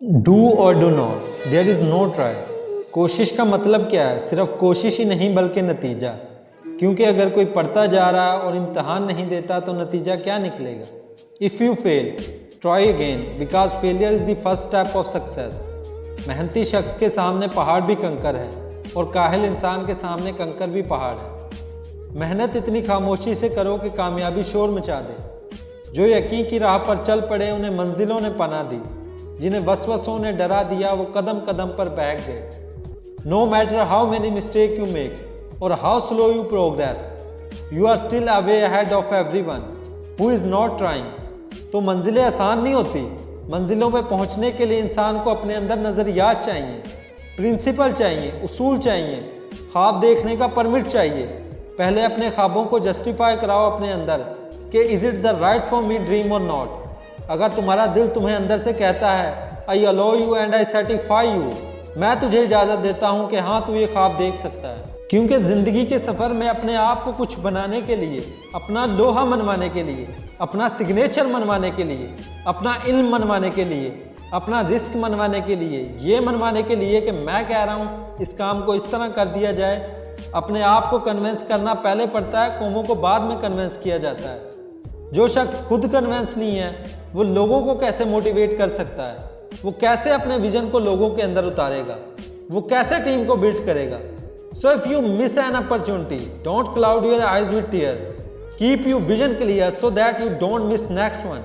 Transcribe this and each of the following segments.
Do और do not, there is no try. कोशिश का मतलब क्या है? सिर्फ कोशिश ही नहीं बल्कि नतीजा। क्योंकि अगर कोई पढ़ता जा रहा है और इम्तहान नहीं देता तो नतीजा क्या निकलेगा? If you fail try again because failure is the first step of success. मेहनती शख्स के सामने पहाड़ भी कंकर है और काहिल इंसान के सामने कंकर भी पहाड़ है। मेहनत इतनी खामोशी से करो कि कामयाबी शोर मचा दे। जो यकीन की राह पर चल पड़े उन्हें मंजिलों ने पनाह दी, जिन्हें वसवसों ने डरा दिया वो कदम कदम पर बहक गए। No matter how many mistake you make or how slow you progress, you are still away ahead of everyone who is not trying. तो मंजिलें आसान नहीं होती। मंजिलों पे पहुंचने के लिए इंसान को अपने अंदर नज़रियात चाहिए, प्रिंसिपल चाहिए, उसूल चाहिए, ख्वाब देखने का परमिट चाहिए। पहले अपने ख्वाबों को जस्टिफाई कराओ अपने अंदर कि is it the right for me dream और नॉट। अगर तुम्हारा दिल तुम्हें अंदर से कहता है आई allow you and I certify you, मैं तुझे इजाज़त देता हूँ कि हाँ तू ये ख्वाब देख सकता है। क्योंकि ज़िंदगी के सफ़र में अपने आप को कुछ बनाने के लिए, अपना लोहा मनवाने के लिए, अपना सिग्नेचर मनवाने के लिए, अपना इल्म मनवाने के लिए, अपना रिस्क मनवाने के लिए, ये मनवाने के लिए कि मैं कह रहा हूँ इस काम को इस तरह कर दिया जाए, अपने आप को कन्विंस करना पहले पड़ता है, कौमों को बाद में कन्विंस किया जाता है। जो शख्स खुद कन्विंस नहीं है वो लोगों को कैसे मोटिवेट कर सकता है? वो कैसे अपने विजन को लोगों के अंदर उतारेगा? वो कैसे टीम को बिल्ड करेगा? So if you miss an opportunity don't cloud your eyes with tear, keep you vision clear so that you don't miss next one.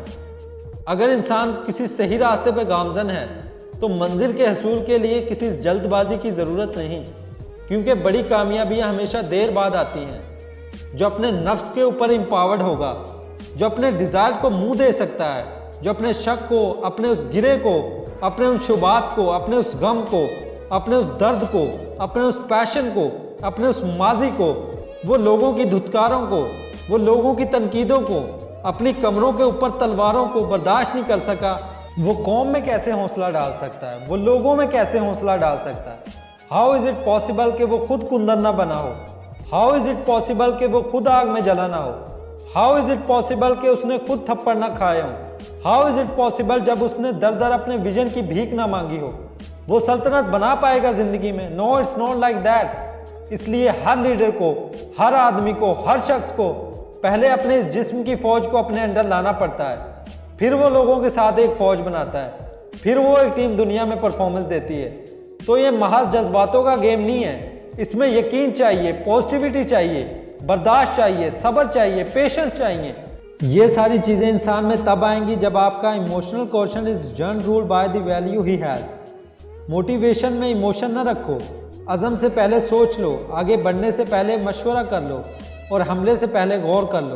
अगर इंसान किसी सही रास्ते पर गामजन है तो मंजिल के हसूल के लिए किसी जल्दबाजी की ज़रूरत नहीं, क्योंकि बड़ी कामयाबियाँ हमेशा देर बाद आती हैं। जो अपने नफ्स के ऊपर एम्पावर्ड होगा, जो अपने डिज़ायर को मुंह दे सकता है, जो अपने शक को, अपने उस गिरे को, अपने उन शुबात को, अपने उस गम को, अपने उस दर्द को, अपने उस पैशन को, अपने उस माजी को, वो लोगों की धुतकारों को, वो लोगों की तनकीदों को, अपनी कमरों के ऊपर तलवारों को बर्दाश्त नहीं कर सका, वो कौम में कैसे हौसला डाल सकता है? वो लोगों में कैसे हौसला डाल सकता है? हाउ इज़ इट पॉसिबल कि वो खुद कुंदन ना बना हो? हाउ इज़ इट पॉसिबल कि वो खुद आग में जला ना हो? हाउ इज़ इट पॉसिबल कि उसने खुद थप्पड़ ना खाए हों? हाउ इज़ इट पॉसिबल जब उसने दर दर अपने विजन की भीख ना मांगी हो? वो सल्तनत बना पाएगा ज़िंदगी में? No, it's not like that. इसलिए हर लीडर को, हर आदमी को, हर शख्स को पहले अपने इस जिस्म की फ़ौज को अपने अंदर लाना पड़ता है, फिर वो लोगों के साथ एक फ़ौज बनाता है, फिर वो एक टीम दुनिया में परफॉर्मेंस देती है। तो ये महज जज्बातों का गेम नहीं है, इसमें यकीन चाहिए, पॉजिटिविटी चाहिए, बर्दाश्त चाहिए, सब्र चाहिए, पेशेंस चाहिए। ये सारी चीज़ें इंसान में तब आएंगी जब आपका इमोशनल क्वेश्चन इज जन ruled by the value he has. Motivation में इमोशन न रखो, अज़म से पहले सोच लो, आगे बढ़ने से पहले मशवरा कर लो और हमले से पहले गौर कर लो।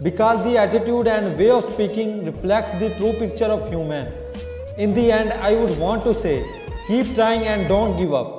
Because the attitude and way of speaking reflect the true picture of human. In the end I would want to say keep trying and don't give up.